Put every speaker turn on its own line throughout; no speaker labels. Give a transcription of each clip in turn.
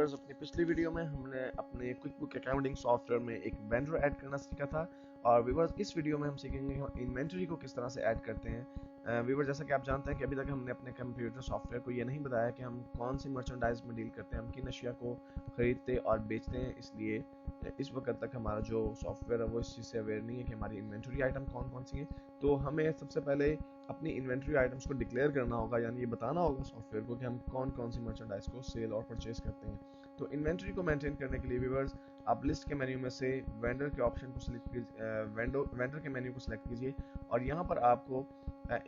Viewers, अपनी पिछली video में हमने अपने क्विक बुक अकाउंटिंग सॉफ्टवेयर में एक वेंडर ऐड करना सीखा था। और व्यूअर्स, इस वीडियो में हम सीखेंगे हम इन्वेंटरी को किस तरह से ऐड करते हैं। व्यूअर्स, जैसा कि आप जानते हैं कि अभी तक हमने अपने कंप्यूटर सॉफ्टवेयर को ये नहीं बताया कि हम कौन सी मर्चेंडाइज में डील करते हैं, हम किन अशिया को खरीदते और बेचते हैं। इसलिए इस वक्त तक हमारा जो सॉफ्टवेयर है वो इस चीज़ से अवेयर नहीं है कि हमारी इन्वेंटरी आइटम कौन कौन सी हैं। तो हमें सबसे पहले अपनी इन्वेंटरी आइटम्स को डिक्लेयर करना होगा, यानी ये बताना होगा सॉफ्टवेयर को कि हम कौन कौन सी मर्चेंडाइज को सेल और परचेज करते हैं। तो इन्वेंटरी को मेंटेन करने के लिए व्यूअर्स, आप लिस्ट के मेन्यू में से वेंडर के ऑप्शन को सिलेक्ट कीजिए, वेंडर के मेन्यू को सिलेक्ट कीजिए और यहाँ पर आपको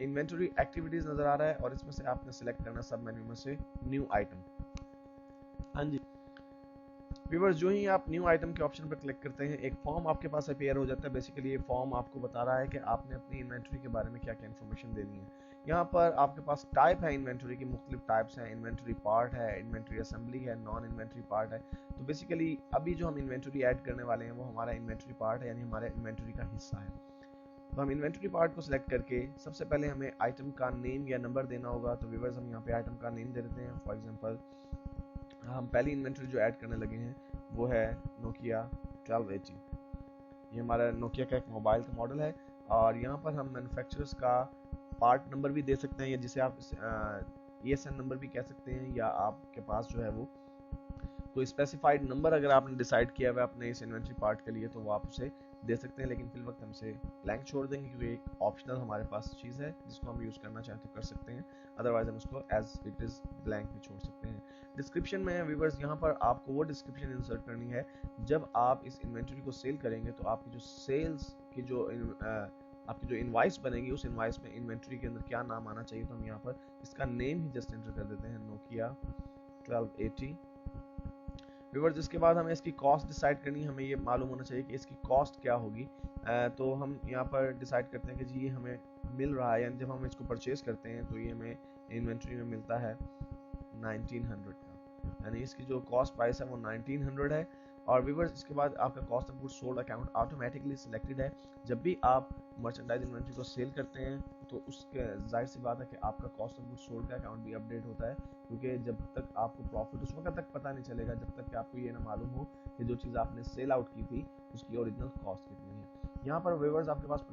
इन्वेंटरी एक्टिविटीज नजर आ रहा है और इसमें से आपने सिलेक्ट करना सब मेन्यू में से न्यू आइटम। हाँ जी व्यूअर्स, जो ही आप न्यू आइटम के ऑप्शन पर क्लिक करते हैं एक फॉर्म आपके पास अपीयर हो जाता है। बेसिकली ये फॉर्म आपको बता रहा है कि आपने अपनी इन्वेंटरी के बारे में क्या क्या इन्फॉर्मेशन देनी है। यहाँ पर आपके पास टाइप है इन्वेंटरी की, मुख्तलिफ टाइप्स हैं। इन्वेंटरी पार्ट है, इन्वेंटरी असेंबली है, नॉन इन्वेंटरी पार्ट है। तो बेसिकली अभी जो हम इन्वेंटरी ऐड करने वाले हैं वो हमारा इन्वेंटरी पार्ट है, यानी हमारे इन्वेंटरी का हिस्सा है। तो हम इन्वेंटरी पार्ट को सिलेक्ट करके सबसे पहले हमें आइटम का नेम या नंबर देना होगा। तो व्यूअर्स, हम यहाँ पे आइटम का नेम दे देते हैं। फॉर एग्जांपल, हम पहली इन्वेंटरी जो ऐड करने लगे हैं वो है नोकिया 1280। ये हमारा नोकिया का एक मोबाइल का मॉडल है और यहाँ पर हम मैन्युफैक्चरर्स का पार्ट नंबर भी दे सकते हैं, या जिसे आप ESN नंबर भी कह सकते हैं, या आपके पास जो है वो कोई स्पेसिफाइड नंबर अगर आपने डिसाइड किया हुआ अपने इस इन्वेंटरी पार्ट के लिए तो वो आप उसे दे सकते हैं। लेकिन फिल वक्त हम इसे ब्लैंक छोड़ देंगे क्योंकि एक ऑप्शनल हमारे पास चीज़ है जिसको हम यूज़ करना चाहें तो कर सकते हैं, अदरवाइज हम उसको एज इट इज़ ब्लैंक भी छोड़ सकते हैं। डिस्क्रिप्शन में व्यूअर्स, यहाँ पर आपको वो डिस्क्रिप्शन इंसर्ट करनी है जब आप इस इन्वेंटरी को सेल करेंगे तो आपकी जो सेल्स की आपकी जो इनवाइस बनेगी उस इनवाइस में इन्वेंटरी के अंदर क्या नाम आना चाहिए। तो हम यहाँ पर इसका नेम ही जस्ट एंटर कर देते हैं, नोकिया 1280। व्यूअर्स, इसके बाद हमें इसकी कॉस्ट डिसाइड करनी है। हमें ये मालूम होना चाहिए कि इसकी कॉस्ट क्या होगी। तो हम यहाँ पर डिसाइड करते हैं कि जी ये हमें मिल रहा है, यानी जब हम इसको परचेज करते हैं तो ये हमें इन्वेंट्री में मिलता है 1900 का, यानी इसकी जो कॉस्ट प्राइस है वो 1900 है। और व्यूअर्स, इसके बाद आपका cost of goods sold account automatically selected है। जब भी आप मर्चेंडाइज इन्वेंट्री को सेल करते हैं तो उसके जाहिर सी बात है कि आपका कॉस्ट ऑफ गुड्स सोल्ड का अकाउंट भी अपडेट होता है, क्योंकि जब तक आपको प्रॉफिट उस वक्त तक पता नहीं चलेगा जब तक कि आपको ये ना मालूम हो कि जो चीज़ आपने सेल आउट की थी उसकी ओरिजिनल कॉस्ट कितनी है। यहाँ पर व्यूअर्स आपके पास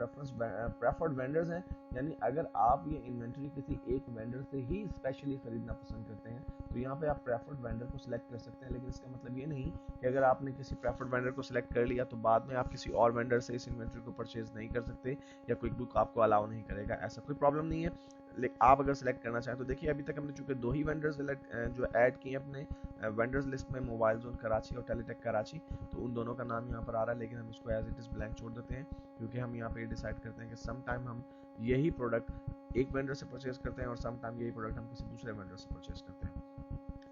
प्रेफर्ड वेंडर्स हैं, यानी अगर आप ये इन्वेंटरी किसी एक वेंडर से ही स्पेशली खरीदना पसंद करते हैं तो यहाँ पे आप प्रेफर्ड वेंडर को सिलेक्ट कर सकते हैं। लेकिन इसका मतलब ये नहीं कि अगर आपने किसी प्रेफर्ड वेंडर को सिलेक्ट कर लिया तो बाद में आप किसी और वेंडर से इस इन्वेंटरी को परचेज नहीं कर सकते या क्विक बुक आपको अलाउ नहीं करेगा, ऐसा कोई प्रॉब्लम नहीं है। लेकिन आप अगर सिलेक्ट करना चाहें तो देखिए, अभी तक हमने चूंकि 2 ही वेंडर्स जो ऐड किए अपने वेंडर्स लिस्ट में, मोबाइल जोन कराची और टेलीटेक कराची, तो उन दोनों का नाम यहाँ पर आ रहा है, लेकिन हम इसको एज इट इज़ ब्लैंक छोड़ देते हैं क्योंकि हम यहाँ पे डिसाइड करते हैं कि सम टाइम हम यही प्रोडक्ट एक वेंडर से परचेज करते हैं और सम टाइम यही प्रोडक्ट हम किसी दूसरे वेंडर से परचेज करते हैं।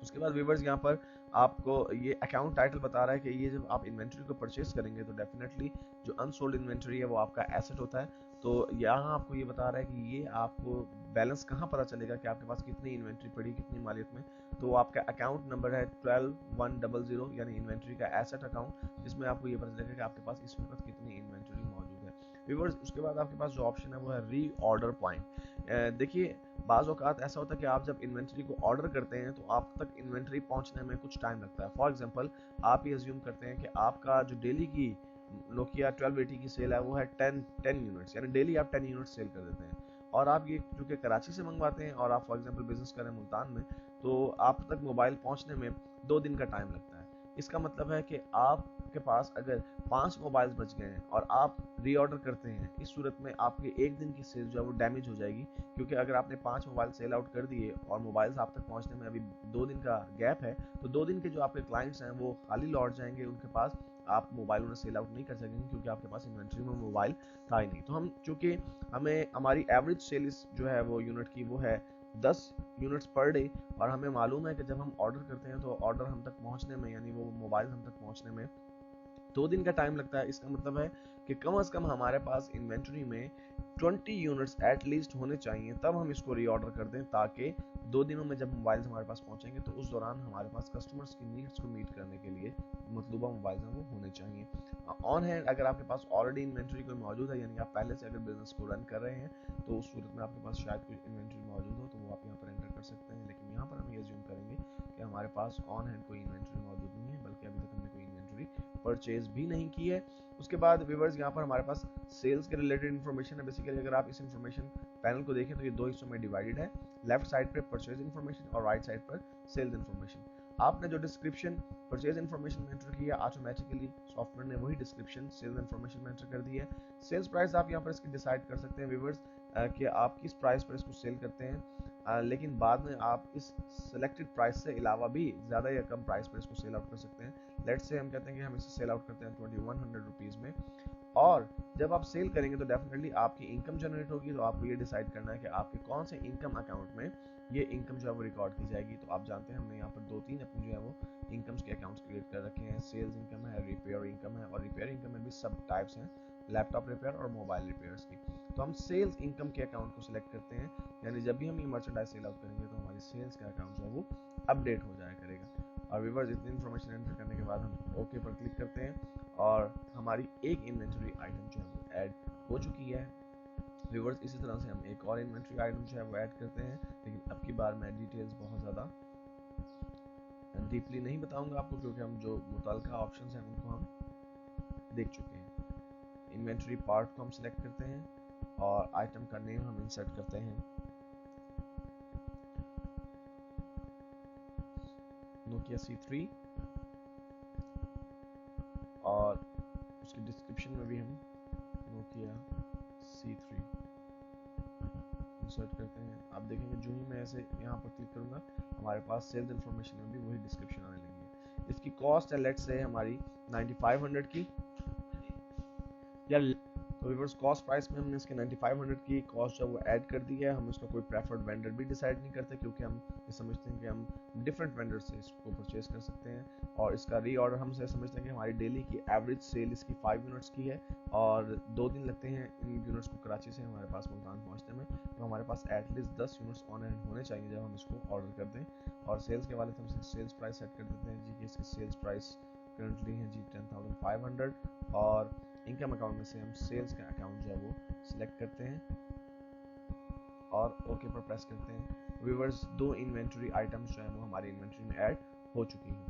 उसके बाद व्यूवर्स, यहाँ पर आपको ये अकाउंट टाइटल बता रहा है कि ये जब आप इन्वेंटरी को परचेज करेंगे तो डेफिनेटली जो अनसोल्ड इन्वेंटरी है वो आपका एसेट होता है। तो यहाँ आपको ये बता रहा है कि ये आपको बैलेंस कहाँ पता चलेगा कि आपके पास कितनी इन्वेंटरी पड़ी, कितनी मालियत में। तो आपका अकाउंट नंबर है 12100, यानी इन्वेंटरी का एसेट अकाउंट, जिसमें आपको ये पता चलेगा कि आपके पास इस वक्त कितनी इन्वेंटरी मौजूद है। व्यूवर्स, उसके बाद आपके पास जो ऑप्शन है वो है री ऑर्डर पॉइंट। देखिए, बाज़ औक़ात ऐसा होता है कि आप जब इन्वेंटरी को ऑर्डर करते हैं तो आप तक इन्वेंटरी पहुंचने में कुछ टाइम लगता है। फॉर एग्जांपल, आप ये अज्यूम करते हैं कि आपका जो डेली की नोकिया 1280 की सेल है वो है 10 यूनिट्स, यानी डेली आप 10 यूनिट्स सेल कर देते हैं और आप ये चूँकि कराची से मंगवाते हैं और आप फॉर एग्जांपल बिजनेस करें मुल्तान में, तो आप तक मोबाइल पहुंचने में 2 दिन का टाइम लगता है। इसका मतलब है कि आपके पास अगर 5 मोबाइल्स बच गए हैं और आप रीऑर्डर करते हैं, इस सूरत में आपके एक दिन की सेल जो है वो डैमेज हो जाएगी, क्योंकि अगर आपने 5 मोबाइल सेल आउट कर दिए और मोबाइल्स आप तक पहुंचने में अभी 2 दिन का गैप है, तो 2 दिन के जो आपके क्लाइंट्स हैं वो खाली लौट जाएंगे उनके पास, आप मोबाइल उन्हें सेल आउट नहीं कर सकेंगे क्योंकि आपके पास इन्वेंट्री में मोबाइल था ही नहीं। तो हम चूंकि हमें हमारी एवरेज सेल्स जो है वो यूनिट की वो है 10 यूनिट्स पर डे, और हमें मालूम है कि जब हम ऑर्डर करते हैं तो ऑर्डर हम तक पहुंचने में, यानी वो मोबाइल हम तक पहुंचने में 2 दिन का टाइम लगता है। इसका मतलब है कि कम से कम हमारे पास इन्वेंट्री में 20 यूनिट्स एटलीस्ट होने चाहिए, तब हम इसको रीऑर्डर कर दें, ताकि 2 दिनों में जब मोबाइल्स हमारे पास पहुंचेंगे तो उस दौरान हमारे पास कस्टमर्स की नीड्स को मीट करने के लिए मतलूबा मोबाइल्स हैं वो होने चाहिए। ऑन हैंड अगर आपके पास ऑलरेडी इन्वेंट्री कोई मौजूद है, यानी आप पहले से अगर बिजनेस को रन कर रहे हैं, तो उस सूरत में आपके पास शायद कोई इन्वेंट्री मौजूद हो तो वो आप यहाँ पर एंटर कर सकते हैं। लेकिन यहाँ पर हम ये अज्यूम करेंगे कि हमारे हमारे पास ऑन हैंड कोई इन्वेंट्री मौजूद नहीं है, बल्कि अभी तक हमने कोई इन्वेंट्री परचेज भी नहीं की है। उसके बाद व्यूअर्स यहाँ पर हमारे पास सेल्स के रिलेटेड इन्फॉर्मेशन है। बेसिकली अगर आप इस इन्फॉर्मेशन पैनल को देखें तो ये दो हिस्सों में डिवाइडेड है। लेफ्ट साइड पर परचेज इन्फॉर्मेशन और राइट साइड पर सेल्स इन्फॉर्मेशन। आपने जो डिस्क्रिप्शन परचेज इन्फॉर्मेशन में एंटर किया, ऑटोमेटिकली सॉफ्टवेयर ने वही डिस्क्रिप्शन सेल्स इन्फॉर्मेशन में एंटर कर दी है। सेल्स प्राइस आप यहाँ पर इसकी डिसाइड कर सकते हैं व्यूअर्स कि आप किस प्राइस पर इसको सेल करते हैं, लेकिन बाद में आप इस सिलेक्टेड प्राइस से अलावा भी ज़्यादा या कम प्राइस पर इसको सेल आउट कर सकते हैं। लेट्स से हम कहते हैं कि हम इसे सेल आउट करते हैं 2100 रुपीज़ में, और जब आप सेल करेंगे तो डेफिनेटली आपकी इनकम जनरेट होगी। तो आपको ये डिसाइड करना है कि आपके कौन से इनकम अकाउंट में ये इनकम जो है वो रिकॉर्ड की जाएगी। तो आप जानते हैं हमने यहाँ पर 2-3 अपने जो है वो इनकम्स के अकाउंट्स क्रिएट कर रखे हैं। सेल्स इनकम है, रिपेयर इनकम है, और रिपेयर इनकम में भी सब टाइप्स हैं, लैपटॉप रिपेयर और मोबाइल रिपेयर्स की। तो हम सेल्स इनकम के अकाउंट को सिलेक्ट करते हैं, यानी जब भी हम ये मर्चेंडाइज सेल आउट करेंगे तो हमारी सेल्स का अकाउंट जो है वो अपडेट हो जाया करेगा। और व्यूअर्स इतनी इन्फॉर्मेशन एंटर करने के बाद हम ओके पर क्लिक करते हैं और हमारी एक इन्वेंटरी आइटम जो है वो ऐड हो चुकी है। व्यूअर्स इसी तरह से हम एक और इन्वेंटरी आइटम जो है वो ऐड करते हैं, लेकिन अब की बार मैं डिटेल्स बहुत ज़्यादा डीपली नहीं बताऊंगा आपको, क्योंकि हम जो मुतल्लिका ऑप्शंस हैं उनको हम देख चुके हैं। इन्वेंटरी पार्ट को हम सिलेक्ट करते हैं और आइटम का नेम हम इंसर्ट करते हैं, नोकिया C3, और उसकी डिस्क्रिप्शन में भी हम नोकिया C3 इंसर्ट करते हैं। आप देखेंगे जो ही मैं ऐसे यहाँ पर क्लिक करूँगा हमारे पास सेल्स इन्फॉर्मेशन में भी वही डिस्क्रिप्शन आने लगी है। इसकी कॉस्ट है लेट्स से हमारी 9500 की, या तो व्यूअर्स कॉस्ट प्राइस में हमने इसके 9500 की कॉस्ट जो वो ऐड कर दी है। हम इसका कोई प्रेफर्ड वेंडर भी डिसाइड नहीं करते, क्योंकि हम ये समझते हैं कि हम डिफरेंट वेंडर से इसको परचेज कर सकते हैं। और इसका री ऑर्डर हम से समझते हैं कि हमारी डेली की एवरेज सेल इसकी 5 यूनिट्स की है, और 2 दिन लगते हैं इन यूनिट्स को कराची से हमारे पास मुल्तान पहुँचने में। तो हमारे पास एटलीस्ट 10 यूनिट्स ऑन हैंड होने चाहिए जब हम इसको ऑर्डर कर दें। और सेल्स के वाले हम सेल्स प्राइस सेट कर देते हैं जी कि इसकी सेल्स प्राइस करंटली है जी 10,500, और इनकम अकाउंट में से हम सेल्स का अकाउंट जो है वो सिलेक्ट करते हैं और ओके पर प्रेस करते हैं। व्यूअर्स 2 इन्वेंटरी आइटम्स जो है वो हमारी इन्वेंटरी में ऐड हो चुकी हैं।